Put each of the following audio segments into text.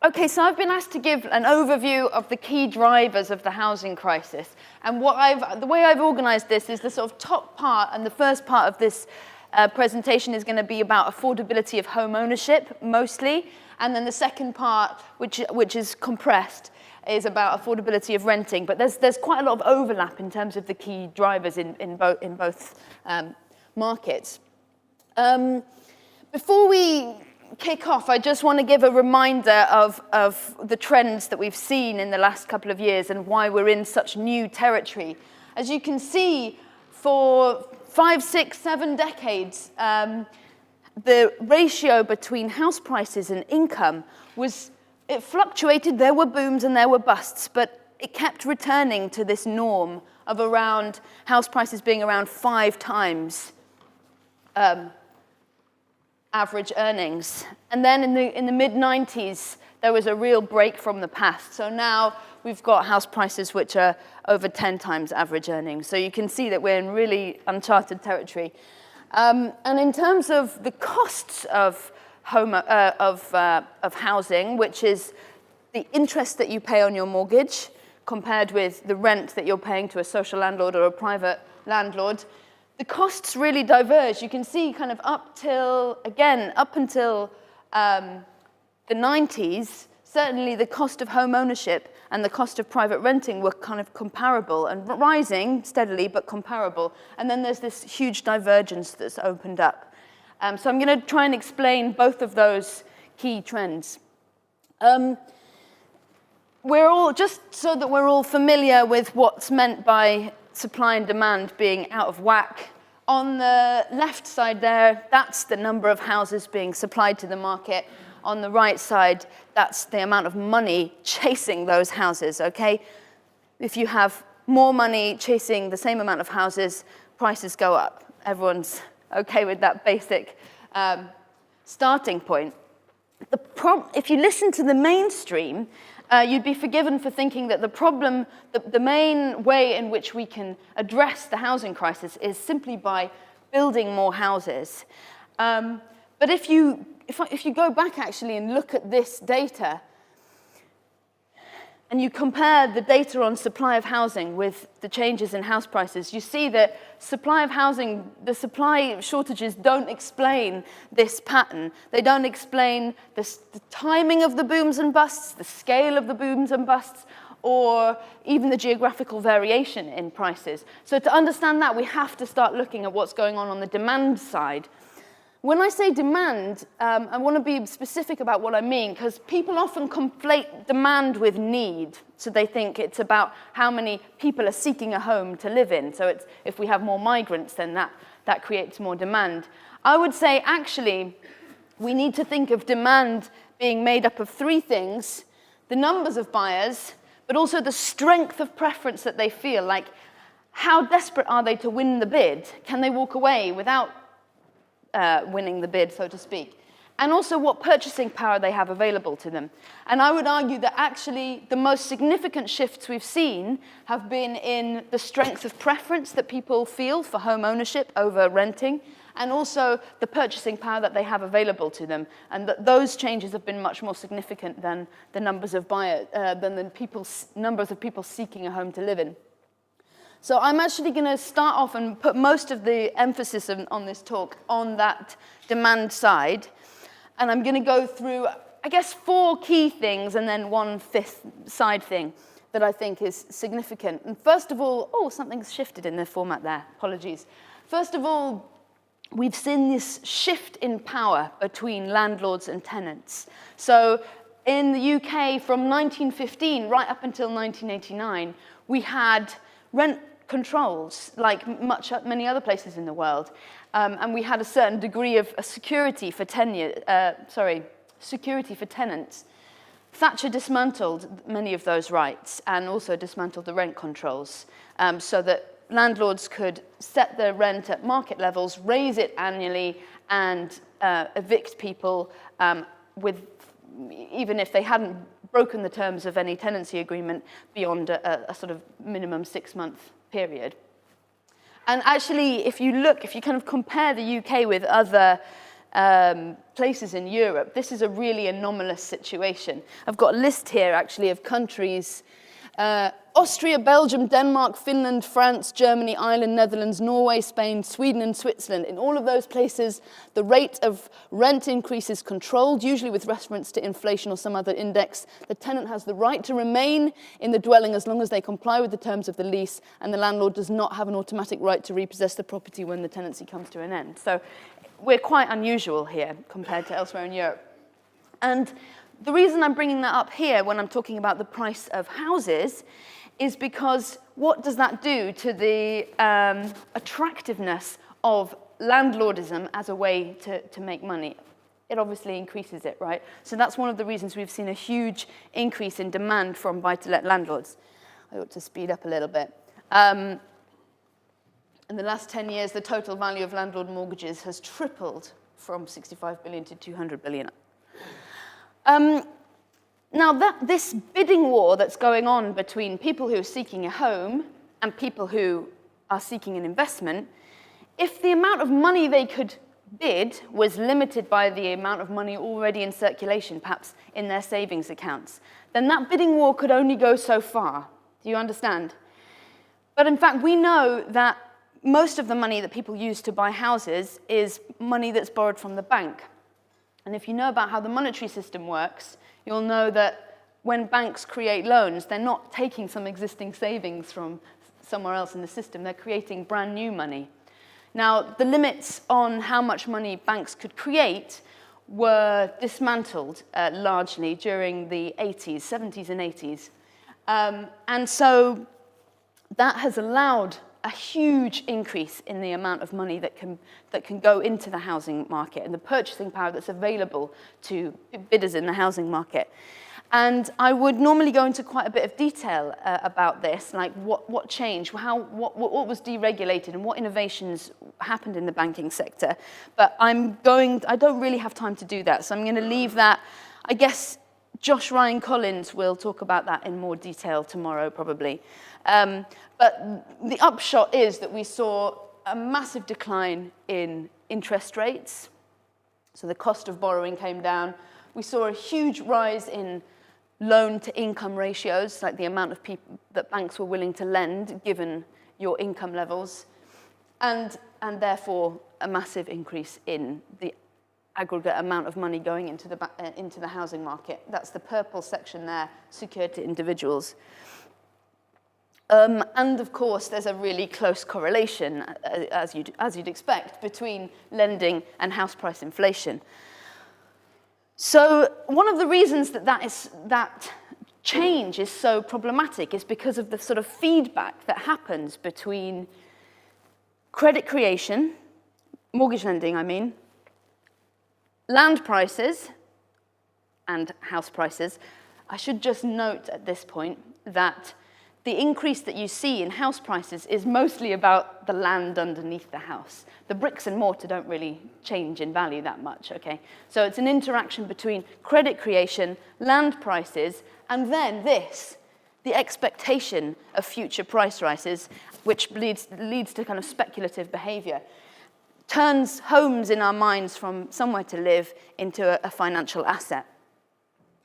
Okay, so I've been asked to give an overview of the key drivers of the housing crisis. And the way I've organized this is the sort of top part, and the first part of this presentation is going to be about affordability of home ownership, mostly. And then the second part, which is compressed, is about affordability of renting. But there's quite a lot of overlap in terms of the key drivers in both markets. Before we kick off, I just want to give a reminder of the trends that we've seen in the last couple of years and why we're in such new territory. As you can see, for 5, 6, 7 decades, the ratio between house prices and income it fluctuated. There were booms and there were busts, but it kept returning to this norm of around house prices being around 5 times average earnings. And then in the mid-90s, there was a real break from the past. So now we've got house prices which are over 10 times average earnings. So you can see that we're in really uncharted territory. And in terms of the costs of housing, which is the interest that you pay on your mortgage compared with the rent that you're paying to a social landlord or a private landlord, the costs really diverge. You can see kind of up until the 90s, certainly the cost of home ownership and the cost of private renting were kind of comparable and rising steadily, but comparable. And then there's this huge divergence that's opened up. So I'm going to try and explain both of those key trends. We're all, just so that we're all familiar with what's meant by supply and demand being out of whack. On the left side there, that's the number of houses being supplied to the market. On the right side, that's the amount of money chasing those houses, okay? If you have more money chasing the same amount of houses, prices go up. Everyone's okay with that basic starting point. If you listen to the mainstream, you'd be forgiven for thinking that the main way in which we can address the housing crisis is simply by building more houses. But if you go back actually and look at this data, and you compare the data on supply of housing with the changes in house prices, you see that the supply shortages don't explain this pattern. They don't explain the timing of the booms and busts, the scale of the booms and busts, or even the geographical variation in prices. So to understand that, we have to start looking at what's going on the demand side. When I say demand, I want to be specific about what I mean, because people often conflate demand with need. So they think it's about how many people are seeking a home to live in. So if we have more migrants, then that creates more demand. I would say, actually, we need to think of demand being made up of 3 things: the numbers of buyers, but also the strength of preference that they feel. Like, how desperate are they to win the bid? Can they walk away without winning the bid, so to speak? And also what purchasing power they have available to them. And I would argue that actually the most significant shifts we've seen have been in the strength of preference that people feel for home ownership over renting, and also the purchasing power that they have available to them. And that those changes have been much more significant than the numbers of numbers of people seeking a home to live in. So I'm actually going to start off and put most of the emphasis on this talk on that demand side. And I'm going to go through, I guess, 4 key things and then 1/5 side thing that I think is significant. And first of all, something's shifted in the format there. Apologies. First of all, we've seen this shift in power between landlords and tenants. So in the UK, from 1915 right up until 1989, we had rent controls, like many other places in the world, and we had a certain degree of security for security for tenants. Thatcher dismantled many of those rights and also dismantled the rent controls, so that landlords could set their rent at market levels, raise it annually, and evict people even if they hadn't broken the terms of any tenancy agreement beyond a sort of minimum 6-month period. And actually, if you kind of compare the UK with other places in Europe, this is a really anomalous situation. I've got a list here, actually, of countries. Austria, Belgium, Denmark, Finland, France, Germany, Ireland, Netherlands, Norway, Spain, Sweden, and Switzerland. In all of those places, the rate of rent increase is controlled, usually with reference to inflation or some other index. The tenant has the right to remain in the dwelling as long as they comply with the terms of the lease, and the landlord does not have an automatic right to repossess the property when the tenancy comes to an end. So we're quite unusual here compared to elsewhere in Europe. And the reason I'm bringing that up here when I'm talking about the price of houses is because what does that do to the attractiveness of landlordism as a way to make money? It obviously increases it, right? So that's one of the reasons we've seen a huge increase in demand from buy-to-let landlords. I ought to speed up a little bit. In the last 10 years, the total value of landlord mortgages has tripled from 65 billion to 200 billion. Now, this bidding war that's going on between people who are seeking a home and people who are seeking an investment, if the amount of money they could bid was limited by the amount of money already in circulation, perhaps in their savings accounts, then that bidding war could only go so far. Do you understand? But in fact, we know that most of the money that people use to buy houses is money that's borrowed from the bank. And if you know about how the monetary system works, you'll know that when banks create loans, they're not taking some existing savings from somewhere else in the system. They're creating brand new money. Now, the limits on how much money banks could create were dismantled largely during the 80s, 70s and 80s. And so that has allowed a huge increase in the amount of money that can go into the housing market and the purchasing power that's available to bidders in the housing market. And I would normally go into quite a bit of detail about this, like what changed, what was deregulated and what innovations happened in the banking sector. But I don't really have time to do that, so I'm going to leave that. I guess Josh Ryan Collins will talk about that in more detail tomorrow, probably. But the upshot is that we saw a massive decline in interest rates. So the cost of borrowing came down. We saw a huge rise in loan-to-income ratios, like the amount of people that banks were willing to lend, given your income levels, and therefore a massive increase in the aggregate amount of money going into the housing market. That's the purple section there, secured to individuals. And of course, there's a really close correlation, as you'd expect, between lending and house price inflation. So one of the reasons that change is so problematic is because of the sort of feedback that happens between credit creation, mortgage lending, I mean, land prices and house prices. I should just note at this point that the increase that you see in house prices is mostly about the land underneath the house. The bricks and mortar don't really change in value that much, okay? So it's an interaction between credit creation, land prices, and then the expectation of future price rises, which leads to kind of speculative behavior, turns homes in our minds from somewhere to live into a financial asset.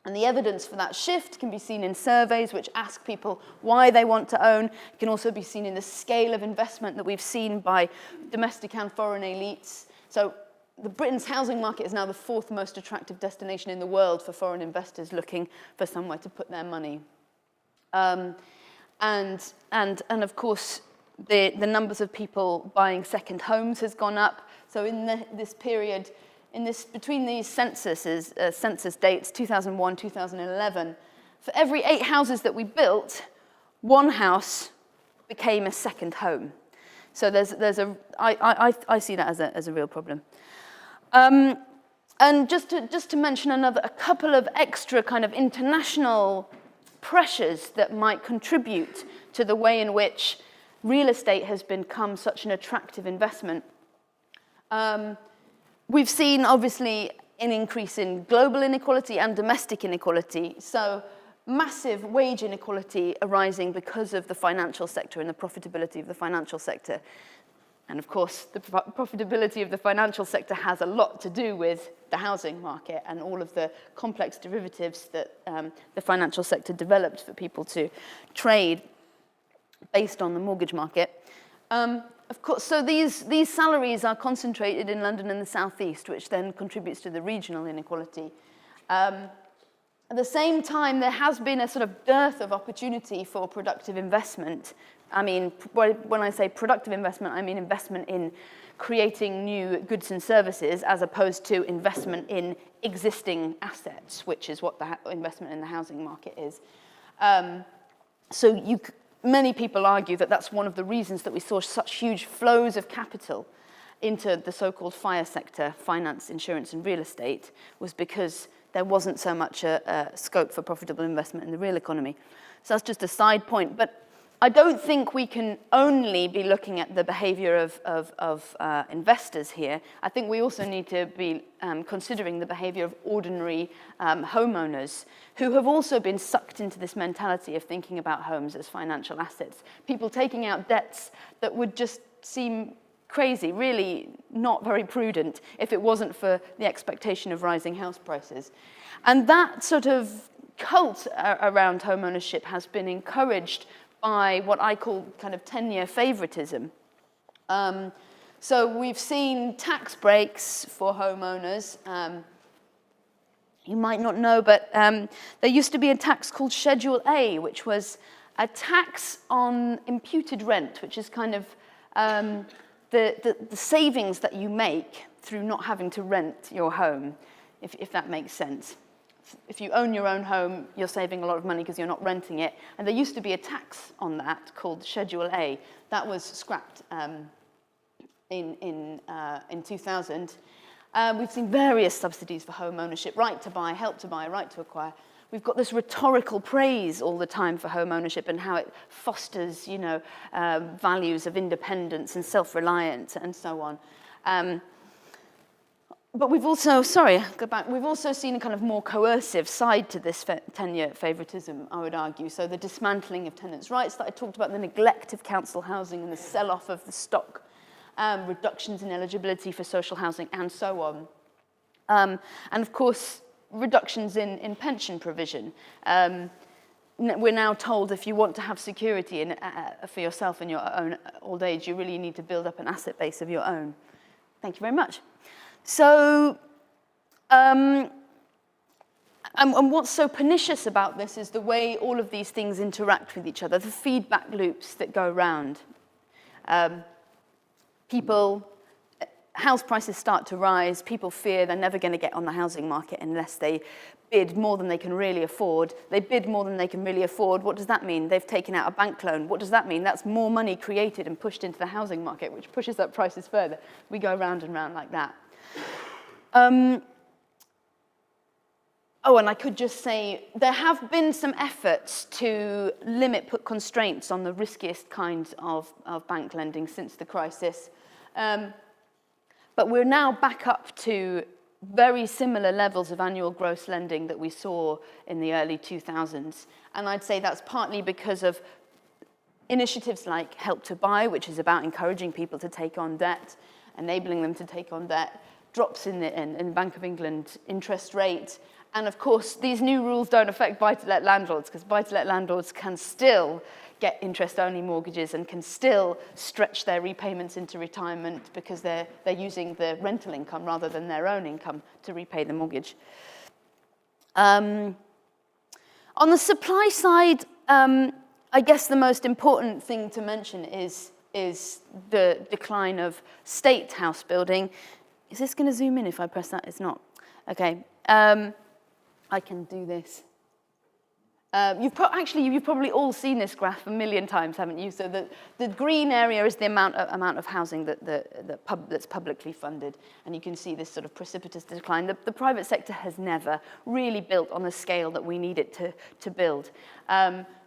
And the evidence for that shift can be seen in surveys which ask people why they want to own. It can also be seen in the scale of investment that we've seen by domestic and foreign elites. So Britain's housing market is now the 4th most attractive destination in the world for foreign investors looking for somewhere to put their money. And of course, the numbers of people buying second homes has gone up. So in this period, between these census dates, 2001, 2011, for every 8 houses that we built, 1 house became a second home. So I see that as a real problem. And just to mention a couple of extra kind of international pressures that might contribute to the way in which real estate has become such an attractive investment. We've seen, obviously, an increase in global inequality and domestic inequality. So massive wage inequality arising because of the financial sector and the profitability of the financial sector. And of course, the profitability of the financial sector has a lot to do with the housing market and all of the complex derivatives that the financial sector developed for people to trade based on the mortgage market. Of course, so these salaries are concentrated in London and the southeast, which then contributes to the regional inequality. At the same time, there has been a sort of dearth of opportunity for productive investment. I mean, when I say productive investment, I mean investment in creating new goods and services as opposed to investment in existing assets, which is what the investment in the housing market is. Many people argue that that's one of the reasons that we saw such huge flows of capital into the so-called FIRE sector, finance, insurance, and real estate, was because there wasn't so much a scope for profitable investment in the real economy. So that's just a side point. But I don't think we can only be looking at the behavior of investors here. I think we also need to be considering the behavior of ordinary homeowners who have also been sucked into this mentality of thinking about homes as financial assets. People taking out debts that would just seem crazy, really not very prudent if it wasn't for the expectation of rising house prices. And that sort of cult around home ownership has been encouraged by what I call kind of 10-year favoritism. So we've seen tax breaks for homeowners. You might not know, but there used to be a tax called Schedule A, which was a tax on imputed rent, which is kind of the savings that you make through not having to rent your home, if that makes sense. If you own your own home, you're saving a lot of money because you're not renting it. And there used to be a tax on that called Schedule A. That was scrapped in 2000. We've seen various subsidies for home ownership, right to buy, help to buy, right to acquire. We've got this rhetorical praise all the time for home ownership and how it fosters, values of independence and self-reliance and so on. But we've also, we've also seen a kind of more coercive side to this 10-year favoritism, I would argue. So the dismantling of tenants' rights that I talked about, the neglect of council housing and the sell-off of the stock, reductions in eligibility for social housing and so on. And of course, reductions in pension provision. We're now told if you want to have security for yourself in your own old age, you really need to build up an asset base of your own. Thank you very much. So, and what's so pernicious about this is the way all of these things interact with each other, the feedback loops that go round. House prices start to rise, people fear they're never going to get on the housing market unless they bid more than they can really afford. They bid more than they can really afford. What does that mean? They've taken out a bank loan. What does that mean? That's more money created and pushed into the housing market, which pushes up prices further. We go round and round like that. And I could just say there have been some efforts to put constraints on the riskiest kinds of bank lending since the crisis. But we're now back up to very similar levels of annual gross lending that we saw in the early 2000s. And I'd say that's partly because of initiatives like Help to Buy, which is about encouraging people to take on debt, enabling them to take on debt, drops in the Bank of England interest rate. And of course, these new rules don't affect buy-to-let landlords, because buy-to-let landlords can still get interest-only mortgages and can still stretch their repayments into retirement because they're using the rental income rather than their own income to repay the mortgage. On the supply side, I guess the most important thing to mention is the decline of state house building. Is this going to zoom in if I press that? It's not. Okay. I can do this. You've probably all seen this graph a million times, haven't you? So the green area is the amount of housing that's publicly funded, and you can see this sort of precipitous decline. The private sector has never really built on the scale that we need it to build.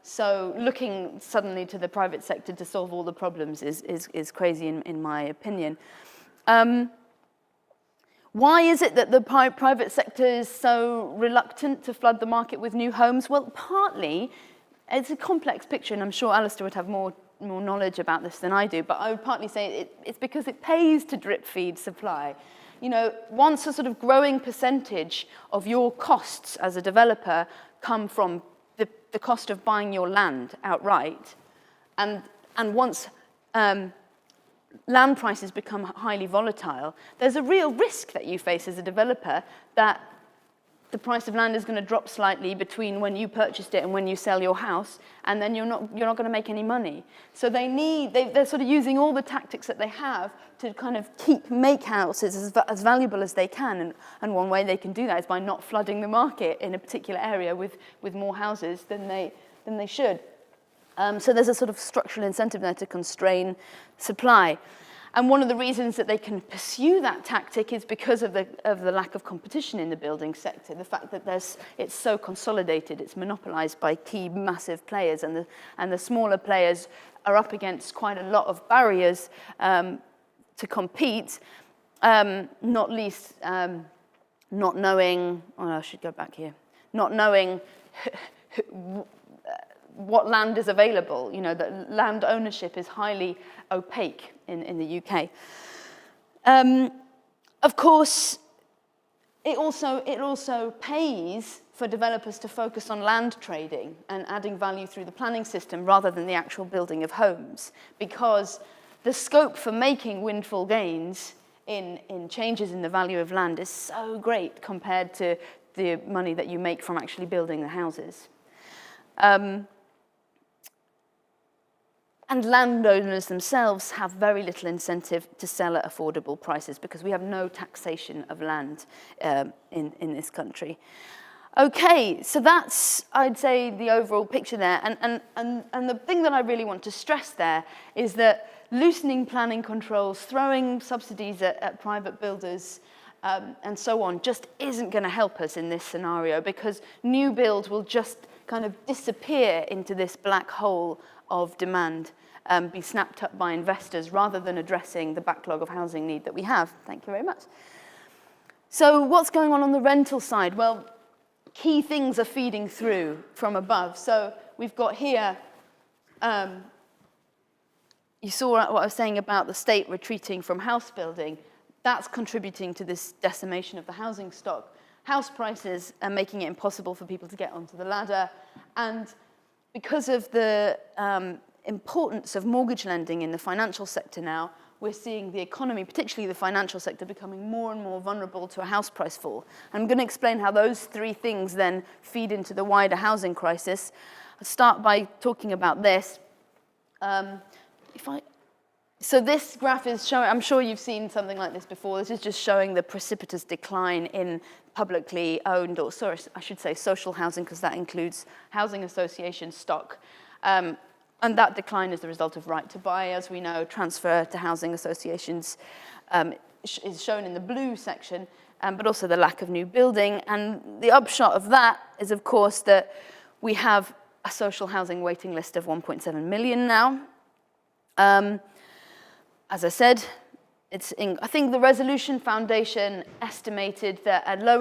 So looking suddenly to the private sector to solve all the problems is crazy in my opinion. Why is it that the private sector is so reluctant to flood the market with new homes? Well, partly, it's a complex picture, and I'm sure Alistair would have more more knowledge about this than I do, but I would partly say it's because it pays to drip feed supply. You know, once a sort of growing percentage of your costs as a developer come from the cost of buying your land outright, and once land prices become highly volatile, there's a real risk that you face as a developer that the price of land is going to drop slightly between when you purchased it and when you sell your house, and then you're not going to make any money. So they're sort of using all the tactics that they have to kind of make houses as valuable as they can, and one way they can do that is by not flooding the market in a particular area with more houses than they should. So there's a sort of structural incentive there to constrain supply. And one of the reasons that they can pursue that tactic is because of the lack of competition in the building sector, the fact that it's so consolidated, it's monopolized by key massive players, and the smaller players are up against quite a lot of barriers to compete, not least not knowing, I should go back here, not knowing what land is available. You know, that land ownership is highly opaque in the UK. Of course, it also pays for developers to focus on land trading and adding value through the planning system rather than the actual building of homes, because the scope for making windfall gains in changes in the value of land is so great compared to the money that you make from actually building the houses. And landowners themselves have very little incentive to sell at affordable prices because we have no taxation of land in this country. Okay, so that's, I'd say, the overall picture there. And the thing that I really want to stress there is that loosening planning controls, throwing subsidies at private builders, and so on, just isn't going to help us in this scenario, because new build will just kind of disappear into this black hole of demand, be snapped up by investors rather than addressing the backlog of housing need that we have. Thank you very much. So what's going on the rental side? Well, key things are feeding through from above. So we've got here, you saw what I was saying about the state retreating from house building. That's contributing to this decimation of the housing stock. House prices are making it impossible for people to get onto the ladder. And because of the importance of mortgage lending in the financial sector now, we're seeing the economy, particularly the financial sector, becoming more and more vulnerable to a house price fall. I'm going to explain how those three things then feed into the wider housing crisis. I'll start by talking about this. So this graph is showing, I'm sure you've seen something like this before. This is just showing the precipitous decline in publicly owned, or sorry, I should say social housing, because that includes housing association stock. And that decline is the result of right to buy, as we know. Transfer to housing associations is shown in the blue section, but also the lack of new building. And the upshot of that is, of course, that we have a social housing waiting list of 1.7 million now. As I said, I think the Resolution Foundation estimated that a low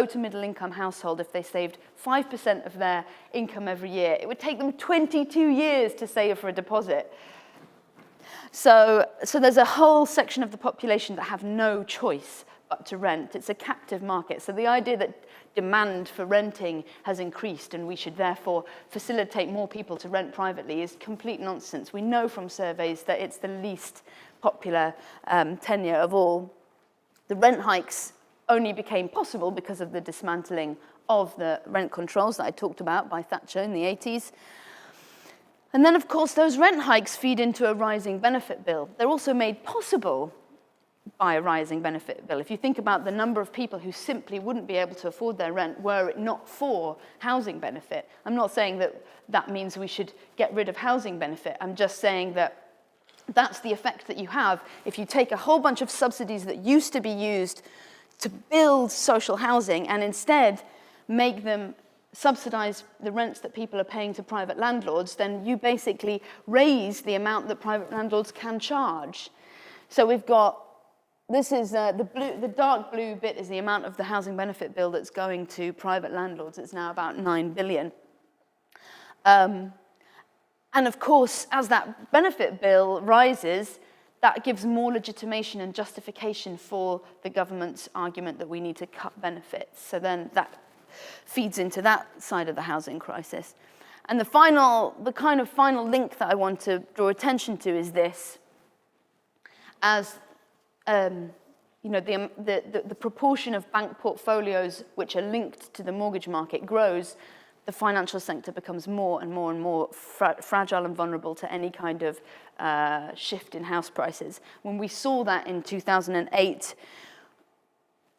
to middle income household, if they saved 5% of their income every year, it would take them 22 years to save for a deposit. So there's a whole section of the population that have no choice but to rent. It's a captive market. So the idea that demand for renting has increased and we should therefore facilitate more people to rent privately is complete nonsense. We know from surveys that it's the least popular tenure of all. The rent hikes only became possible because of the dismantling of the rent controls that I talked about by Thatcher in the 80s. And then, of course, those rent hikes feed into a rising benefit bill. They're also made possible by a rising benefit bill. If you think about the number of people who simply wouldn't be able to afford their rent were it not for housing benefit. I'm not saying that that means we should get rid of housing benefit. I'm just saying that that's the effect that you have if you take a whole bunch of subsidies that used to be used to build social housing and instead make them subsidize the rents that people are paying to private landlords, then you basically raise the amount that private landlords can charge. So we've got, this is the dark blue bit is the amount of the housing benefit bill that's going to private landlords. It's now about 9 billion. And of course, as that benefit bill rises, that gives more legitimation and justification for the government's argument that we need to cut benefits. So then that feeds into that side of the housing crisis. And the kind of final link that I want to draw attention to is this. As the proportion of bank portfolios which are linked to the mortgage market grows, the financial sector becomes more and more and more fragile and vulnerable to any kind of shift in house prices. When we saw that in 2008,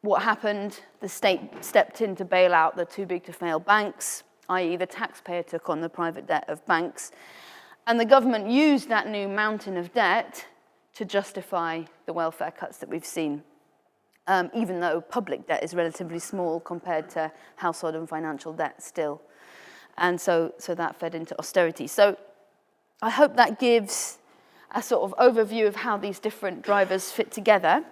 what happened? The state stepped in to bail out the too-big-to-fail banks, i.e. the taxpayer took on the private debt of banks, and the government used that new mountain of debt to justify the welfare cuts that we've seen, even though public debt is relatively small compared to household and financial debt still. And so that fed into austerity. So I hope that gives a sort of overview of how these different drivers fit together.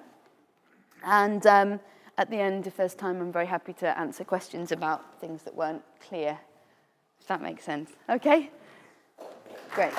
And at the end, if there's time, I'm very happy to answer questions about things that weren't clear, if that makes sense. Okay? Great.